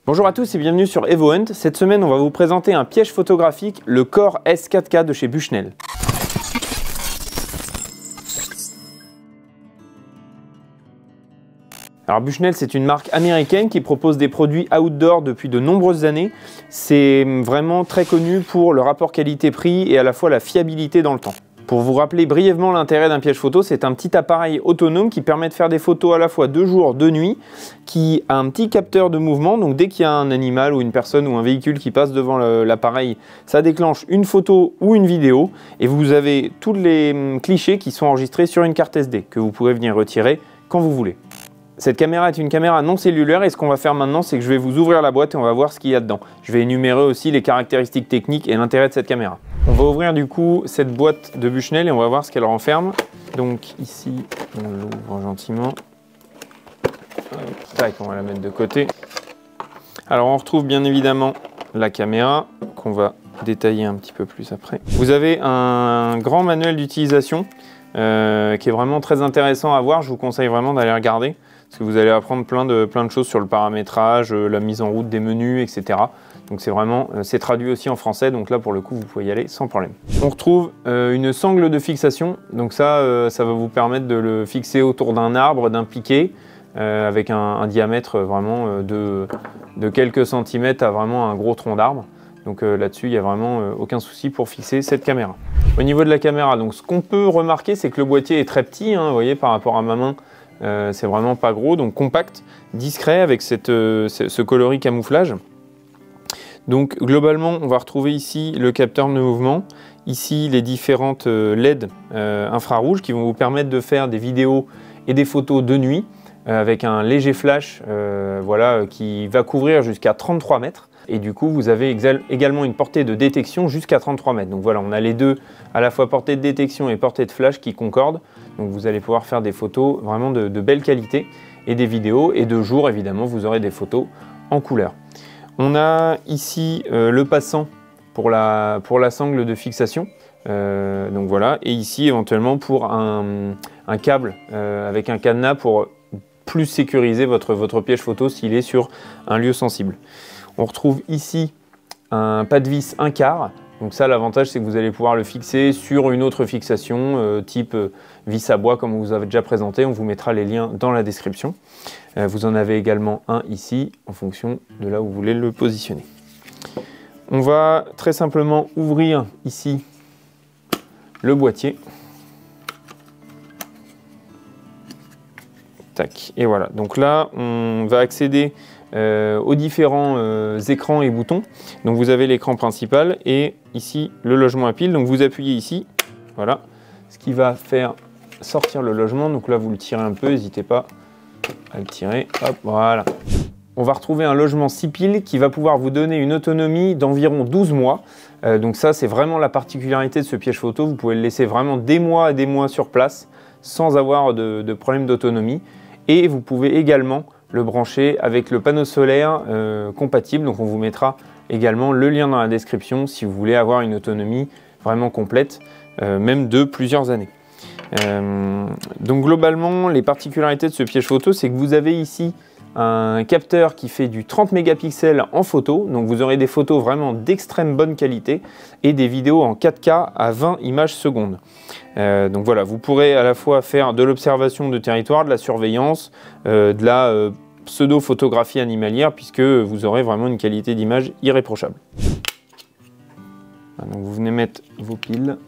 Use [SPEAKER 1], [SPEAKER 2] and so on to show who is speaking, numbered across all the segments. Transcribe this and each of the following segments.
[SPEAKER 1] Bonjour à tous et bienvenue sur EvoHunt. Cette semaine, on va vous présenter un piège photographique, le Core S4K de chez Bushnell. Alors Bushnell, c'est une marque américaine qui propose des produits outdoor depuis de nombreuses années. C'est vraiment très connu pour le rapport qualité-prix et à la fois la fiabilité dans le temps. Pour vous rappeler brièvement l'intérêt d'un piège photo, c'est un petit appareil autonome qui permet de faire des photos à la fois de jour, de nuit, qui a un petit capteur de mouvement. Donc dès qu'il y a un animal ou une personne ou un véhicule qui passe devant l'appareil, ça déclenche une photo ou une vidéo. Et vous avez tous les clichés qui sont enregistrés sur une carte SD que vous pourrez venir retirer quand vous voulez. Cette caméra est une caméra non cellulaire et ce qu'on va faire maintenant, c'est que je vais vous ouvrir la boîte et on va voir ce qu'il y a dedans. Je vais énumérer aussi les caractéristiques techniques et l'intérêt de cette caméra. On va ouvrir du coup cette boîte de Bushnell et on va voir ce qu'elle renferme. Donc ici, on l'ouvre gentiment. Tac, on va la mettre de côté. Alors on retrouve bien évidemment la caméra qu'on va détailler un petit peu plus après. Vous avez un grand manuel d'utilisation qui est vraiment très intéressant à voir. Je vous conseille vraiment d'aller regarder parce que vous allez apprendre plein de choses sur le paramétrage, la mise en route des menus, etc. Donc c'est traduit aussi en français, donc là pour le coup vous pouvez y aller sans problème. On retrouve une sangle de fixation, donc ça va vous permettre de le fixer autour d'un arbre, d'un piquet, avec un diamètre vraiment de quelques centimètres à vraiment un gros tronc d'arbre. Donc là-dessus il n'y a vraiment aucun souci pour fixer cette caméra. Au niveau de la caméra, donc ce qu'on peut remarquer c'est que le boîtier est très petit, hein, vous voyez par rapport à ma main. C'est vraiment pas gros, donc compact, discret avec ce coloris camouflage. Donc globalement, on va retrouver ici le capteur de mouvement, ici les différentes LED infrarouges qui vont vous permettre de faire des vidéos et des photos de nuit avec un léger flash voilà, qui va couvrir jusqu'à 33 mètres. Et du coup, vous avez également une portée de détection jusqu'à 33 mètres. Donc voilà, on a les deux, à la fois portée de détection et portée de flash qui concordent. Donc vous allez pouvoir faire des photos vraiment de belle qualité et des vidéos. Et de jour, évidemment, vous aurez des photos en couleur. On a ici le passant pour la sangle de fixation. Donc voilà. Et ici, éventuellement, pour un câble avec un cadenas pour plus sécuriser votre piège photo s'il est sur un lieu sensible. On retrouve ici un pas de vis 1/4. Donc ça, l'avantage, c'est que vous allez pouvoir le fixer sur une autre fixation, type vis à bois, comme on vous avait déjà présenté. On vous mettra les liens dans la description. Vous en avez également un ici, en fonction de là où vous voulez le positionner. On va très simplement ouvrir ici le boîtier. Tac, et voilà. Donc là, on va accéder aux différents écrans et boutons. Donc vous avez l'écran principal et ici le logement à pile. Donc vous appuyez ici, voilà, ce qui va faire sortir le logement. Donc là vous le tirez un peu, n'hésitez pas à le tirer. Hop, voilà. On va retrouver un logement 6 piles qui va pouvoir vous donner une autonomie d'environ 12 mois. Donc ça c'est vraiment la particularité de ce piège photo. Vous pouvez le laisser vraiment des mois et des mois sur place sans avoir de problème d'autonomie. Et vous pouvez également le brancher avec le panneau solaire compatible. Donc on vous mettra également le lien dans la description si vous voulez avoir une autonomie vraiment complète, même de plusieurs années. Donc globalement, les particularités de ce piège photo, c'est que vous avez ici un capteur qui fait du 30 mégapixels en photo. Donc vous aurez des photos vraiment d'extrême bonne qualité et des vidéos en 4K à 20 images secondes. Donc voilà, vous pourrez à la fois faire de l'observation de territoire, de la surveillance, de la pseudo-photographie animalière, puisque vous aurez vraiment une qualité d'image irréprochable. Voilà, donc vous venez mettre vos piles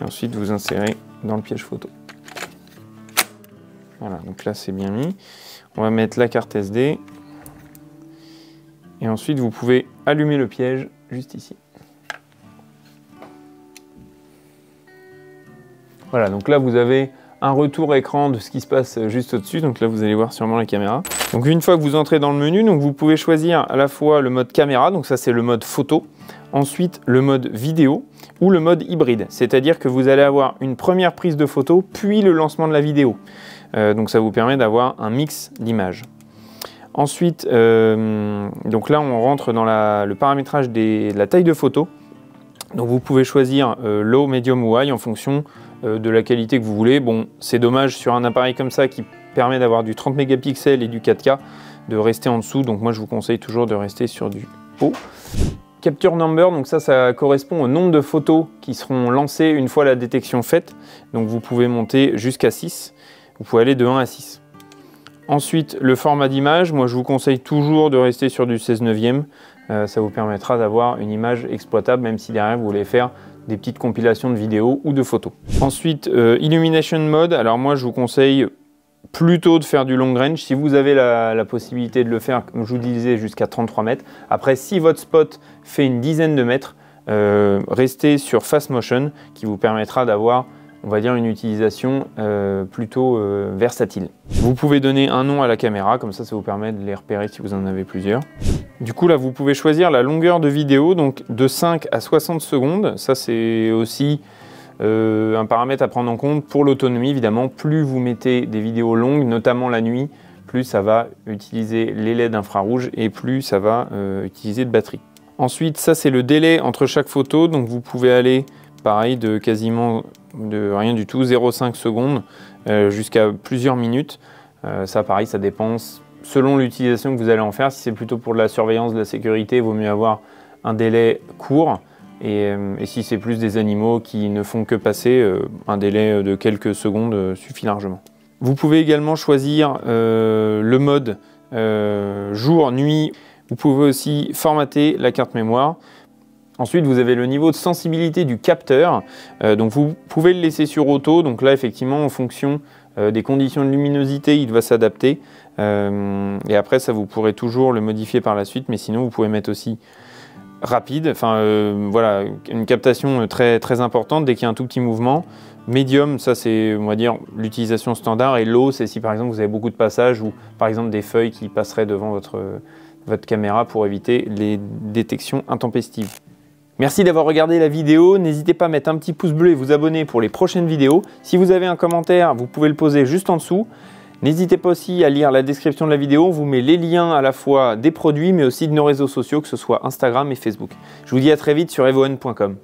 [SPEAKER 1] et ensuite vous insérez dans le piège photo. Voilà, donc là c'est bien mis. On va mettre la carte SD et ensuite vous pouvez allumer le piège juste ici. Voilà, donc là vous avez un retour écran de ce qui se passe juste au-dessus. Donc là, vous allez voir sûrement la caméra. Donc une fois que vous entrez dans le menu, donc vous pouvez choisir à la fois le mode caméra, donc ça c'est le mode photo, ensuite le mode vidéo ou le mode hybride. C'est-à-dire que vous allez avoir une première prise de photo, puis le lancement de la vidéo. Donc ça vous permet d'avoir un mix d'images. Ensuite, donc là on rentre dans le paramétrage de la taille de photo. Donc vous pouvez choisir low, medium ou high en fonction de la qualité que vous voulez. Bon, c'est dommage sur un appareil comme ça qui permet d'avoir du 30 mégapixels et du 4K. de rester en dessous, donc moi je vous conseille toujours de rester sur du haut. Capture number, donc ça correspond au nombre de photos qui seront lancées une fois la détection faite. Donc vous pouvez monter jusqu'à 6, vous pouvez aller de 1 à 6. Ensuite, le format d'image, moi je vous conseille toujours de rester sur du 16/9. Ça vous permettra d'avoir une image exploitable, même si derrière vous voulez faire des petites compilations de vidéos ou de photos. Ensuite, Illumination Mode, alors moi je vous conseille plutôt de faire du long range si vous avez la possibilité de le faire, comme je vous disais, jusqu'à 33 mètres. Après, si votre spot fait une dizaine de mètres, restez sur Fast Motion qui vous permettra d'avoir, on va dire, une utilisation plutôt versatile. Vous pouvez donner un nom à la caméra, comme ça vous permet de les repérer si vous en avez plusieurs. Du coup là vous pouvez choisir la longueur de vidéo, donc de 5 à 60 secondes. Ça c'est aussi un paramètre à prendre en compte pour l'autonomie évidemment. Plus vous mettez des vidéos longues, notamment la nuit, plus ça va utiliser les LED infrarouges et plus ça va utiliser de batterie. Ensuite ça c'est le délai entre chaque photo, donc vous pouvez aller pareil de quasiment de rien du tout, 0,5 secondes jusqu'à plusieurs minutes. Ça pareil, ça dépend selon l'utilisation que vous allez en faire. Si c'est plutôt pour de la surveillance, de la sécurité, il vaut mieux avoir un délai court. Et si c'est plus des animaux qui ne font que passer, un délai de quelques secondes suffit largement. Vous pouvez également choisir le mode jour, nuit. Vous pouvez aussi formater la carte mémoire. Ensuite, vous avez le niveau de sensibilité du capteur. Donc vous pouvez le laisser sur auto. Donc là, effectivement, en fonction des conditions de luminosité, il va s'adapter. Et après, ça, vous pourrez toujours le modifier par la suite. Mais sinon, vous pouvez mettre aussi rapide. Enfin, voilà, une captation très, très importante dès qu'il y a un tout petit mouvement. Médium, ça c'est, on va dire, l'utilisation standard. Et low, c'est si par exemple vous avez beaucoup de passages ou par exemple des feuilles qui passeraient devant votre caméra pour éviter les détections intempestives. Merci d'avoir regardé la vidéo, n'hésitez pas à mettre un petit pouce bleu et vous abonner pour les prochaines vidéos. Si vous avez un commentaire, vous pouvez le poser juste en dessous. N'hésitez pas aussi à lire la description de la vidéo, on vous met les liens à la fois des produits mais aussi de nos réseaux sociaux, que ce soit Instagram et Facebook. Je vous dis à très vite sur evohen.com.